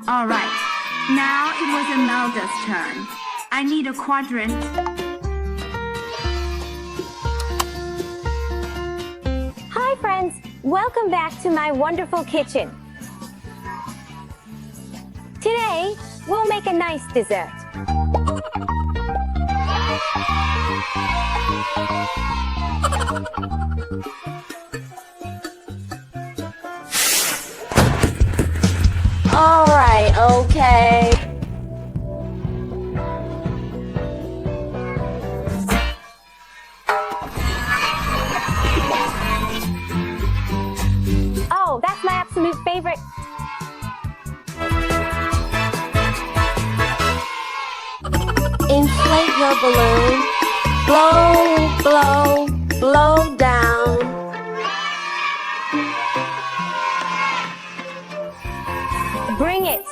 All right. Now it was Imelda's turn. I need a quadrant. Hi friends, welcome back to my wonderful kitchen. Today, we'll make a nice dessert. All right, okay. Oh, that's my absolute favorite. Inflate your balloon. Blow, blow, blow down. Bring it.